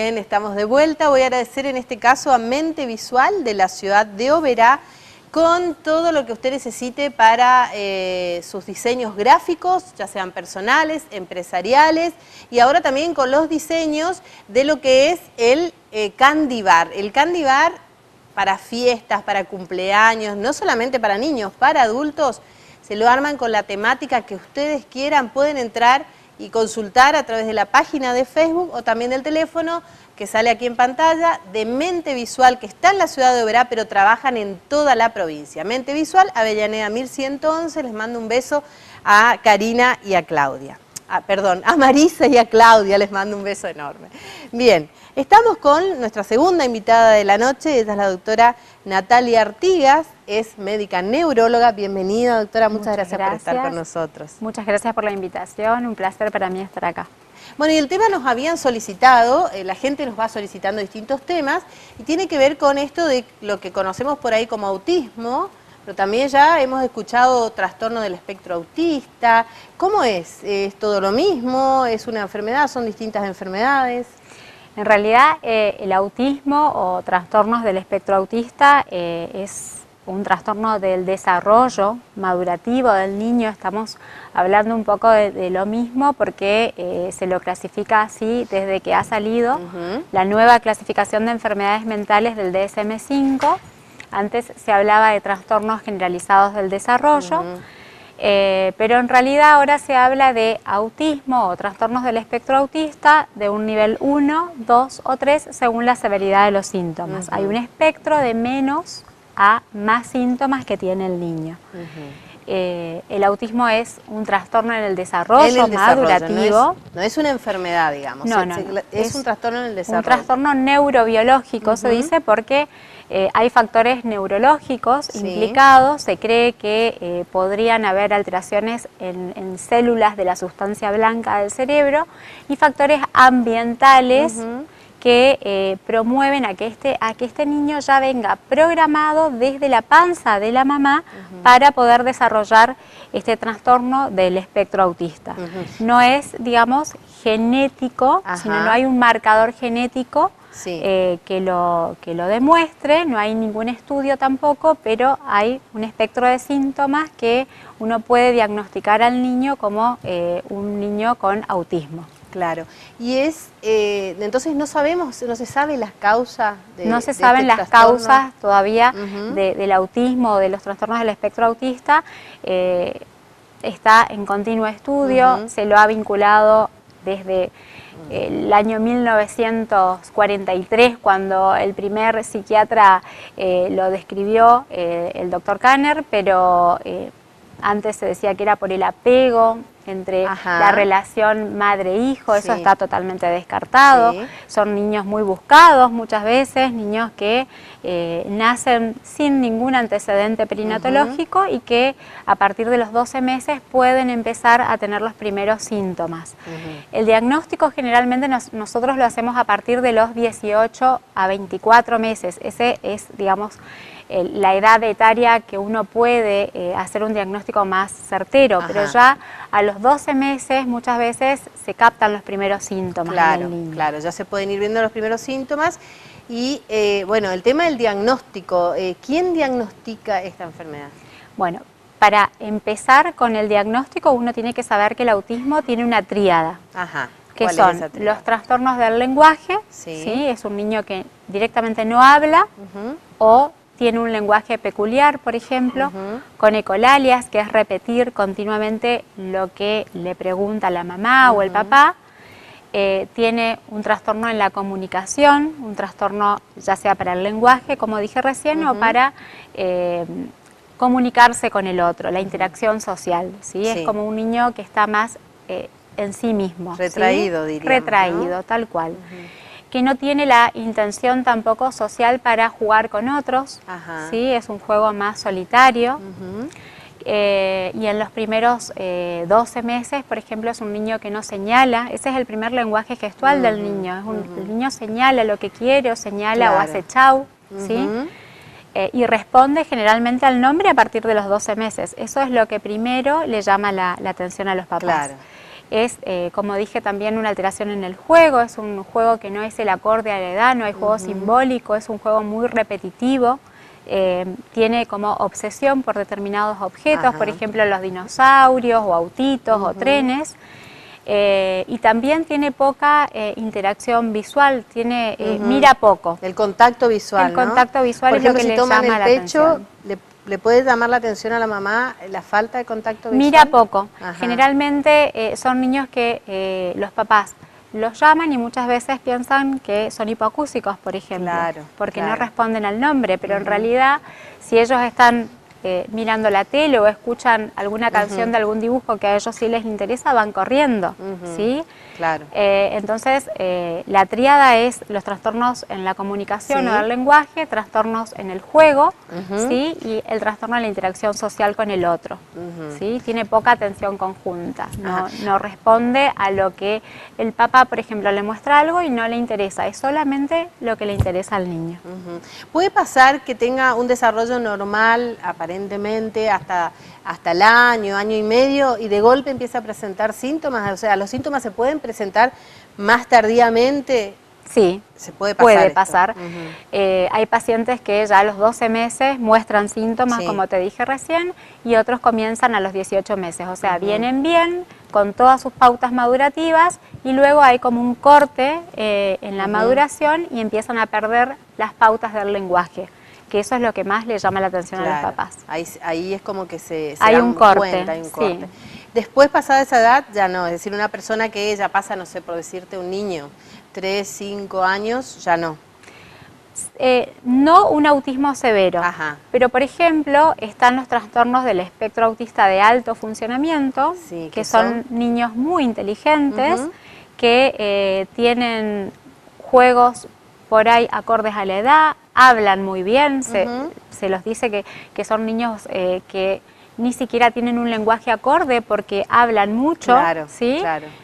Bien, estamos de vuelta. Voy a agradecer en este caso a Mente Visual de la ciudad de Oberá con todo lo que usted necesite para sus diseños gráficos, ya sean personales, empresariales, y ahora también con los diseños de lo que es el Candy Bar. El Candy Bar para fiestas, para cumpleaños, no solamente para niños, para adultos, se lo arman con la temática que ustedes quieran. Pueden entrar y consultar a través de la página de Facebook o también del teléfono que sale aquí en pantalla de Mente Visual, que está en la ciudad de Oberá, pero trabajan en toda la provincia. Mente Visual, Avellaneda 1111, les mando un beso a Karina y a Claudia. Perdón, a Marisa y a Claudia les mando un beso enorme. Bien, estamos con nuestra segunda invitada de la noche, ella es la doctora Natalia Artigas, es médica neuróloga. Bienvenida, doctora, muchas gracias por estar con nosotros. Muchas gracias por la invitación, un placer para mí estar acá. Bueno, y el tema nos habían solicitado, la gente nos va solicitando distintos temas, y tiene que ver con esto de lo que conocemos por ahí como autismo, pero también ya hemos escuchado trastorno del espectro autista. ¿Cómo es? ¿Es todo lo mismo? ¿Es una enfermedad? ¿Son distintas enfermedades? En realidad, el autismo o trastornos del espectro autista es un trastorno del desarrollo madurativo del niño. Estamos hablando un poco de lo mismo porque se lo clasifica así desde que ha salido la nueva clasificación de enfermedades mentales del DSM-5. Antes se hablaba de trastornos generalizados del desarrollo, pero en realidad ahora se habla de autismo o trastornos del espectro autista de un nivel 1, 2 o 3 según la severidad de los síntomas. Hay un espectro de menos a más síntomas que tiene el niño. El autismo es un trastorno en el desarrollo madurativo. No es una enfermedad, digamos. No, es un trastorno en el desarrollo. Un trastorno neurobiológico, se dice, porque hay factores neurológicos implicados. Se cree que podrían haber alteraciones en células de la sustancia blanca del cerebro y factores ambientales que promueven a que este niño ya venga programado desde la panza de la mamá para poder desarrollar este trastorno del espectro autista. No es, digamos, genético, sino no hay un marcador genético que lo demuestre, no hay ningún estudio tampoco, pero hay un espectro de síntomas que uno puede diagnosticar al niño como un niño con autismo. Claro, y entonces no se sabe las causas no se saben las causas todavía del autismo o de los trastornos del espectro autista. Está en continuo estudio, se lo ha vinculado desde el año 1943, cuando el primer psiquiatra lo describió, el doctor Kanner, pero antes se decía que era por el apego entre la relación madre-hijo, eso está totalmente descartado. Son niños muy buscados muchas veces, niños que nacen sin ningún antecedente perinatológico y que a partir de los 12 meses pueden empezar a tener los primeros síntomas. El diagnóstico generalmente nosotros lo hacemos a partir de los 18 a 24 meses. Ese es, digamos, la edad etaria que uno puede hacer un diagnóstico más certero, pero ya a los 12 meses muchas veces se captan los primeros síntomas en el niño. Claro, ya se pueden ir viendo los primeros síntomas. Y bueno, el tema del diagnóstico, ¿quién diagnostica esta enfermedad? Bueno, para empezar con el diagnóstico uno tiene que saber que el autismo tiene una tríada. Que son los trastornos del lenguaje, es un niño que directamente no habla o tiene un lenguaje peculiar, por ejemplo, con ecolalias, que es repetir continuamente lo que le pregunta la mamá o el papá. Tiene un trastorno en la comunicación, un trastorno ya sea para el lenguaje, como dije recién, o para comunicarse con el otro, la interacción social. Es como un niño que está más en sí mismo. Retraído, diríamos. Retraído, tal cual. Que no tiene la intención tampoco social para jugar con otros, es un juego más solitario. Y en los primeros 12 meses, por ejemplo, es un niño que no señala. Ese es el primer lenguaje gestual del niño. El niño señala lo que quiere o señala o hace chau, y responde generalmente al nombre a partir de los 12 meses. Eso es lo que primero le llama la atención a los papás. es, como dije, también una alteración en el juego, es un juego que no es el acorde a la edad, no hay juego simbólico, es un juego muy repetitivo, tiene como obsesión por determinados objetos, por ejemplo los dinosaurios o autitos o trenes, y también tiene poca interacción visual, tiene, mira poco. El contacto visual, El contacto visual por ejemplo, es lo que si le llama toman la el pecho, atención. ¿le puede llamar la atención a la mamá la falta de contacto visual? Mira poco. Ajá. Generalmente son niños que los papás los llaman y muchas veces piensan que son hipoacúsicos, por ejemplo, porque no responden al nombre, pero en realidad si ellos están mirando la tele o escuchan alguna canción de algún dibujo que a ellos sí les interesa, van corriendo, ¿sí? Claro. Entonces, la tríada es los trastornos en la comunicación o del lenguaje, trastornos en el juego, ¿sí? Y el trastorno en la interacción social con el otro, ¿sí? Tiene poca atención conjunta, no responde a lo que el papá, por ejemplo, le muestra algo y no le interesa, es solamente lo que le interesa al niño. ¿Puede pasar que tenga un desarrollo normal, aparentemente, hasta el año y medio, y de golpe empieza a presentar síntomas? O sea, ¿los síntomas se pueden presentar más tardíamente? Sí, se puede pasar. Hay pacientes que ya a los 12 meses muestran síntomas, como te dije recién, y otros comienzan a los 18 meses. O sea, vienen bien, con todas sus pautas madurativas, y luego hay como un corte en la maduración y empiezan a perder las pautas del lenguaje, que eso es lo que más le llama la atención a los papás. Ahí es como que se hay dan un corte, cuenta, hay un corte. Después, pasada esa edad, ya no. Es decir, una persona que ya pasa, no sé, por decirte un niño, 3, 5 años, ya no. No un autismo severo, pero por ejemplo están los trastornos del espectro autista de alto funcionamiento, que son niños muy inteligentes, que tienen juegos por ahí acordes a la edad, hablan muy bien, se los dice que son niños que ni siquiera tienen un lenguaje acorde porque hablan mucho, ¿sí?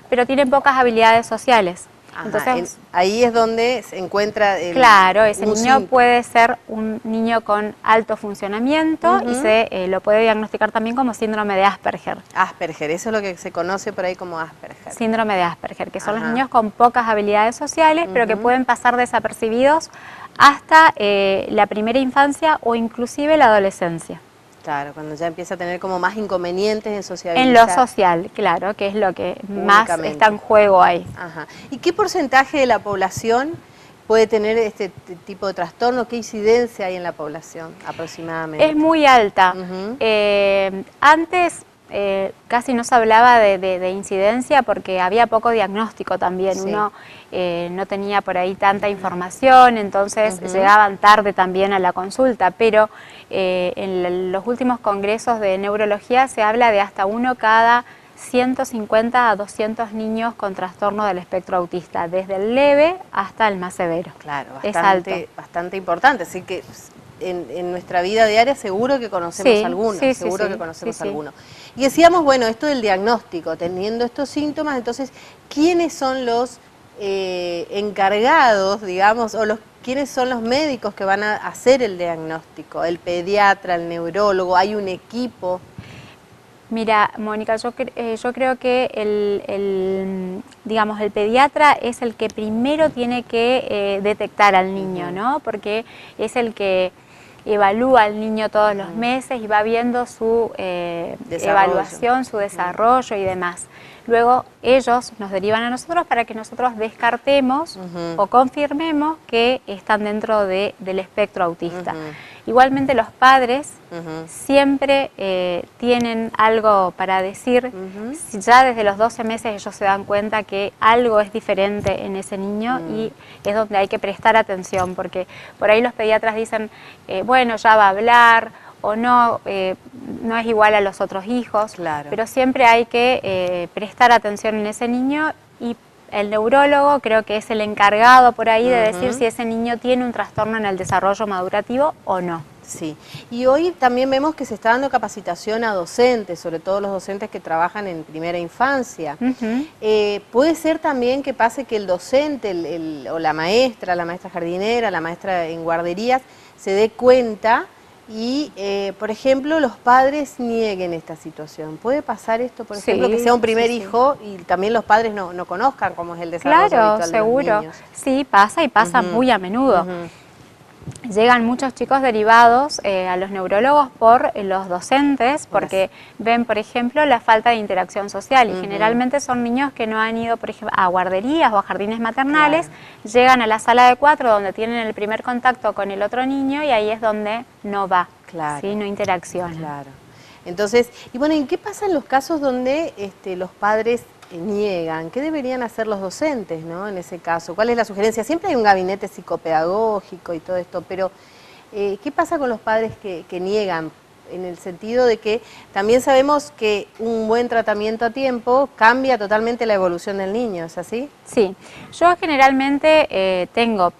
Pero tienen pocas habilidades sociales. Entonces, ahí es donde se encuentra ese niño puede ser un niño con alto funcionamiento y se lo puede diagnosticar también como síndrome de Asperger. Asperger, eso es lo que se conoce por ahí como Asperger. Síndrome de Asperger, que son los niños con pocas habilidades sociales, pero que pueden pasar desapercibidos hasta la primera infancia o inclusive la adolescencia. Claro, cuando ya empieza a tener como más inconvenientes en sociabilizar. En lo social, claro, que es lo que más está en juego ahí. ¿Y qué porcentaje de la población puede tener este tipo de trastorno? ¿Qué incidencia hay en la población aproximadamente? Es muy alta. Antes casi no se hablaba de incidencia porque había poco diagnóstico también. Uno no tenía por ahí tanta información, entonces llegaban tarde también a la consulta, pero en los últimos congresos de neurología se habla de hasta 1 cada 150 a 200 niños con trastorno del espectro autista, desde el leve hasta el más severo. Claro, bastante importante, así que en nuestra vida diaria seguro que conocemos algunos, seguro que conocemos algunos. Y decíamos, bueno, esto del diagnóstico, teniendo estos síntomas, entonces, ¿quiénes son los encargados, digamos, o quiénes son los médicos que van a hacer el diagnóstico? ¿El pediatra, el neurólogo? ¿Hay un equipo? Mira, Mónica, yo creo que digamos, el pediatra es el que primero tiene que detectar al niño, ¿no? Porque es el que evalúa al niño todos los meses y va viendo su evaluación, su desarrollo y demás. Luego ellos nos derivan a nosotros para que nosotros descartemos o confirmemos que están dentro del espectro autista. Igualmente los padres siempre tienen algo para decir. Ya desde los 12 meses ellos se dan cuenta que algo es diferente en ese niño y es donde hay que prestar atención, porque por ahí los pediatras dicen, bueno, ya va a hablar, o no, no es igual a los otros hijos, pero siempre hay que prestar atención en ese niño, y el neurólogo creo que es el encargado por ahí de decir si ese niño tiene un trastorno en el desarrollo madurativo o no. Sí, y hoy también vemos que se está dando capacitación a docentes, sobre todo los docentes que trabajan en primera infancia. Puede ser también que pase que el docente o la maestra jardinera, la maestra en guarderías, se dé cuenta y, por ejemplo, los padres nieguen esta situación. ¿Puede pasar esto, por ejemplo, que sea un primer hijo y también los padres no conozcan cómo es el desarrollo habitual de los niños? Sí, pasa y pasa muy a menudo. Llegan muchos chicos derivados a los neurólogos por los docentes porque ven, por ejemplo, la falta de interacción social y generalmente son niños que no han ido, por ejemplo, a guarderías o a jardines maternales, llegan a la sala de 4 donde tienen el primer contacto con el otro niño y ahí es donde no va, ¿sí? No interacciona. Claro. Entonces, y bueno, ¿y qué pasa en los casos donde los padres niegan? ¿Qué deberían hacer los docentes, ¿no? En ese caso? ¿Cuál es la sugerencia? Siempre hay un gabinete psicopedagógico y todo esto, pero ¿qué pasa con los padres que niegan? En el sentido de que también sabemos que un buen tratamiento a tiempo cambia totalmente la evolución del niño, ¿es así? Sí, yo generalmente tengo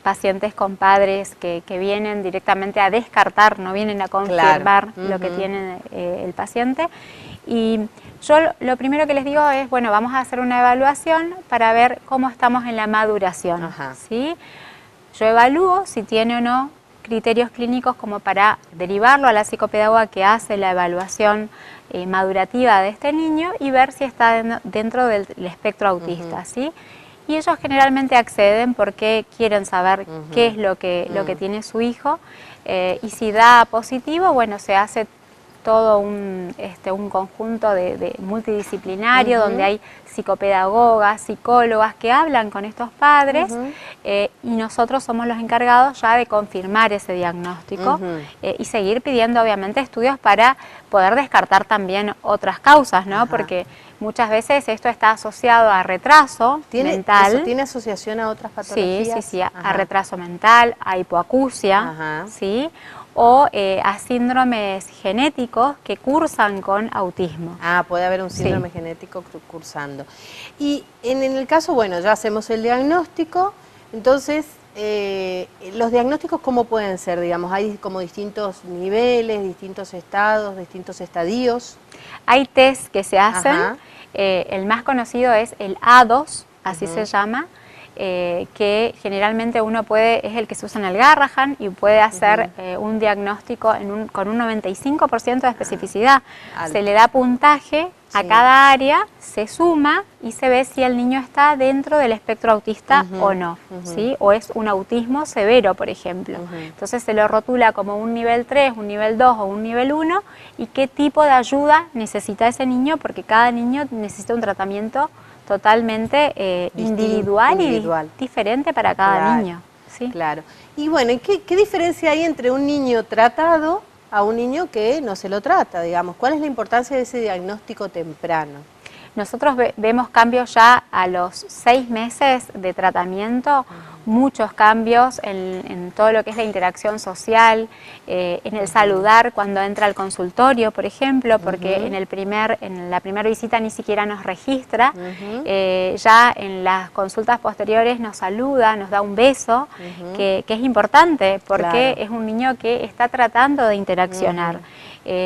pacientes con padres que vienen directamente a descartar, no vienen a confirmar lo que tiene el paciente. Y yo lo primero que les digo es, bueno, vamos a hacer una evaluación para ver cómo estamos en la maduración, ¿sí? Yo evalúo si tiene o no criterios clínicos como para derivarlo a la psicopedagoga que hace la evaluación madurativa de este niño y ver si está dentro del espectro autista, ¿sí? Y ellos generalmente acceden porque quieren saber qué es lo que tiene su hijo y si da positivo, bueno, se hace todo un conjunto de multidisciplinario donde hay psicopedagogas, psicólogas que hablan con estos padres y nosotros somos los encargados ya de confirmar ese diagnóstico y seguir pidiendo obviamente estudios para poder descartar también otras causas, ¿no? Porque muchas veces esto está asociado a retraso mental. ¿Tiene asociación a otras patologías? Sí, a retraso mental, a hipoacusia, ¿sí? O a síndromes genéticos que cursan con autismo. Puede haber un síndrome genético cursando. Y en el caso, bueno, ya hacemos el diagnóstico, entonces, los diagnósticos, ¿cómo pueden ser? Digamos, hay como distintos niveles, distintos estados, distintos estadios. Hay test que se hacen, el más conocido es el A2, así se llama, que generalmente es el que se usa en el Garrahan y puede hacer un diagnóstico con un 95% de especificidad. Se le da puntaje a cada área, se suma y se ve si el niño está dentro del espectro autista o no, ¿sí? O es un autismo severo, por ejemplo. Entonces se lo rotula como un nivel 3, un nivel 2 o un nivel 1 y qué tipo de ayuda necesita ese niño, porque cada niño necesita un tratamiento totalmente individual y diferente para cada niño. ¿Sí? Claro. Y bueno, ¿qué diferencia hay entre un niño tratado a un niño que no se lo trata, digamos? ¿Cuál es la importancia de ese diagnóstico temprano? Nosotros vemos cambios ya a los 6 meses de tratamiento, muchos cambios en todo lo que es la interacción social, en el saludar cuando entra al consultorio, por ejemplo, porque en la primera visita ni siquiera nos registra, ya en las consultas posteriores nos saluda, nos da un beso, que es importante porque es un niño que está tratando de interaccionar.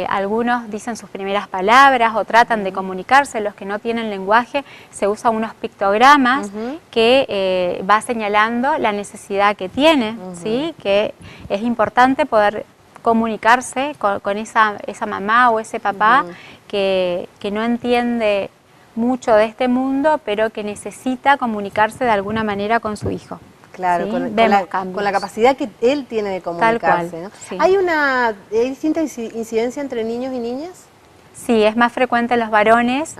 Algunos dicen sus primeras palabras o tratan de comunicarse, los que no tienen lenguaje se usan unos pictogramas que va señalando la necesidad que tiene, ¿sí? Que es importante poder comunicarse con esa mamá o ese papá que no entiende mucho de este mundo, pero que necesita comunicarse de alguna manera con su hijo. Claro, ¿sí? con la capacidad que él tiene de comunicarse. Tal cual, ¿no? sí. ¿Hay distinta incidencia entre niños y niñas? Sí, es más frecuente en los varones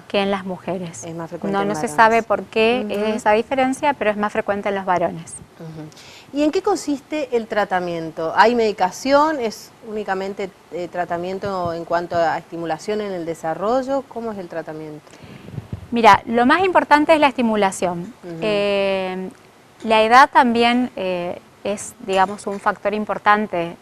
que en las mujeres. Es más frecuente no se sabe por qué es esa diferencia, pero es más frecuente en los varones. ¿Y en qué consiste el tratamiento? ¿Hay medicación? ¿Es únicamente tratamiento en cuanto a estimulación en el desarrollo? ¿Cómo es el tratamiento? Mira, lo más importante es la estimulación. La edad también es, digamos, un factor importante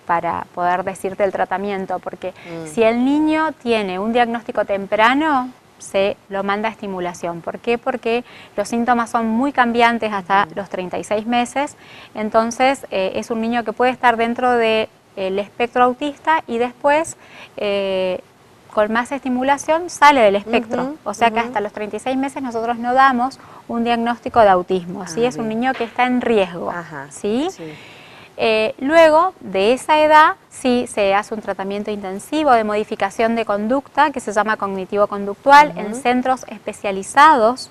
para poder decirte el tratamiento, porque si el niño tiene un diagnóstico temprano, se lo manda a estimulación. ¿Por qué? Porque los síntomas son muy cambiantes hasta los 36 meses, entonces es un niño que puede estar dentro del espectro autista y después con más estimulación sale del espectro, o sea que hasta los 36 meses nosotros no damos un diagnóstico de autismo, ¿sí? Es un niño que está en riesgo, ¿sí? Luego de esa edad sí se hace un tratamiento intensivo de modificación de conducta que se llama cognitivo-conductual en centros especializados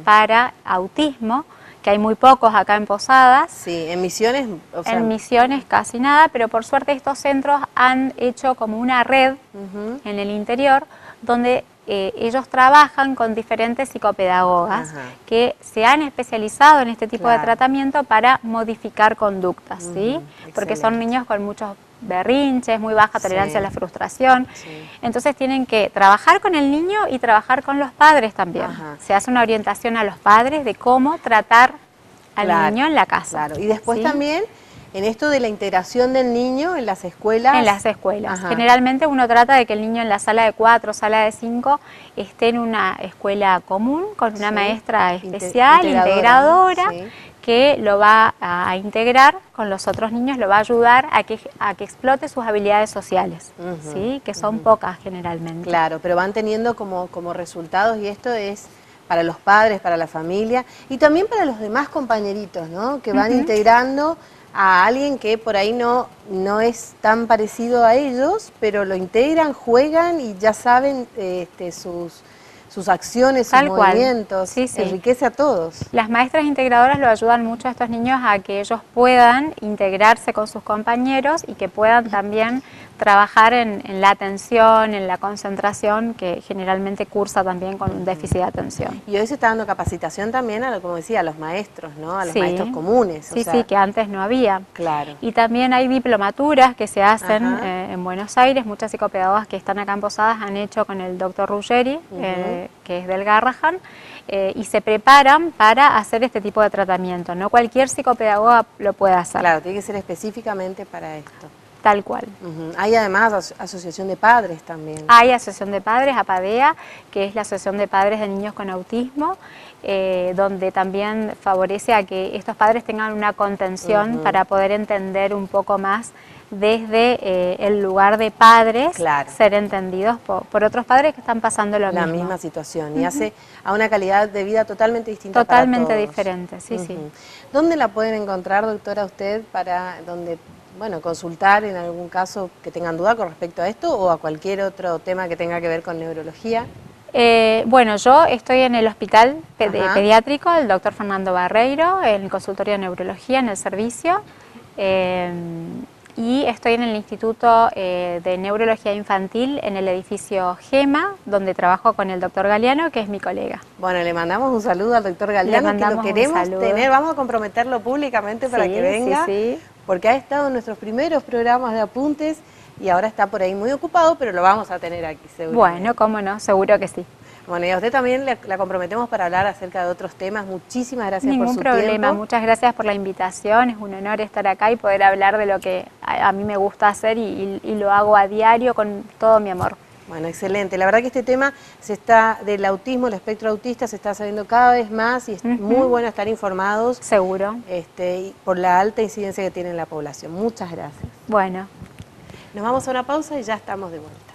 para autismo, que hay muy pocos acá en Posadas. Sí, en Misiones, o sea, en Misiones casi nada, pero por suerte estos centros han hecho como una red en el interior donde ellos trabajan con diferentes psicopedagogas que se han especializado en este tipo de tratamiento para modificar conductas, ¿sí? Porque son niños con muchos berrinches, muy baja tolerancia a la frustración. Entonces tienen que trabajar con el niño y trabajar con los padres también. Se hace una orientación a los padres de cómo tratar al niño en la casa. Y después también en esto de la integración del niño en las escuelas. En las escuelas. Generalmente uno trata de que el niño en la sala de 4, sala de 5, esté en una escuela común con una maestra especial, integradora, que lo va a integrar con los otros niños, lo va a ayudar a que explote sus habilidades sociales, ¿sí? Que son pocas generalmente. Claro, pero van teniendo como resultados, y esto es para los padres, para la familia y también para los demás compañeritos, ¿no? Que van integrando a alguien que por ahí no es tan parecido a ellos, pero lo integran, juegan y ya saben sus acciones, sus movimientos, enriquece a todos. Las maestras integradoras lo ayudan mucho a estos niños a que ellos puedan integrarse con sus compañeros y que puedan también trabajar en la atención, en la concentración, que generalmente cursa también con un déficit de atención. Y hoy se está dando capacitación también como decía, a los maestros, ¿no? A los maestros comunes. Sí, que antes no había. Claro. Y también hay diplomaturas que se hacen en Buenos Aires. Muchas psicopedagogas que están acá en Posadas han hecho con el doctor Ruggeri, que es del Garrahan, y se preparan para hacer este tipo de tratamiento. No cualquier psicopedagoga lo puede hacer. Claro, tiene que ser específicamente para esto. Tal cual. Hay además asociación de padres también. Hay asociación de padres, APADEA, que es la asociación de padres de niños con autismo, donde también favorece a que estos padres tengan una contención para poder entender un poco más desde el lugar de padres, ser entendidos por otros padres que están pasando lo mismo. La misma situación, y hace a una calidad de vida totalmente distinta totalmente para todos. Diferente, sí. ¿Dónde la pueden encontrar, doctora, usted, para consultar en algún caso que tengan duda con respecto a esto o a cualquier otro tema que tenga que ver con neurología? Bueno, yo estoy en el hospital pediátrico, el doctor Fernando Barreiro, en el consultorio de neurología, en el servicio, y estoy en el Instituto de Neurología Infantil, en el edificio GEMA, donde trabajo con el doctor Galeano, que es mi colega. Bueno, le mandamos un saludo al doctor Galeano, que lo queremos tener, vamos a comprometerlo públicamente para que venga, porque ha estado en nuestros primeros programas de apuntes y ahora está por ahí muy ocupado, pero lo vamos a tener aquí seguro. Bueno, cómo no, seguro que sí. Bueno, y a usted también la comprometemos para hablar acerca de otros temas. Muchísimas gracias por su tiempo. Ningún problema, muchas gracias por la invitación. Es un honor estar acá y poder hablar de lo que a mí me gusta hacer y lo hago a diario con todo mi amor. Bueno, excelente. La verdad que este tema del autismo, el espectro autista, se está sabiendo cada vez más y es muy bueno estar informados. Seguro. Por la alta incidencia que tiene en la población. Muchas gracias. Bueno. Nos vamos a una pausa y ya estamos de vuelta.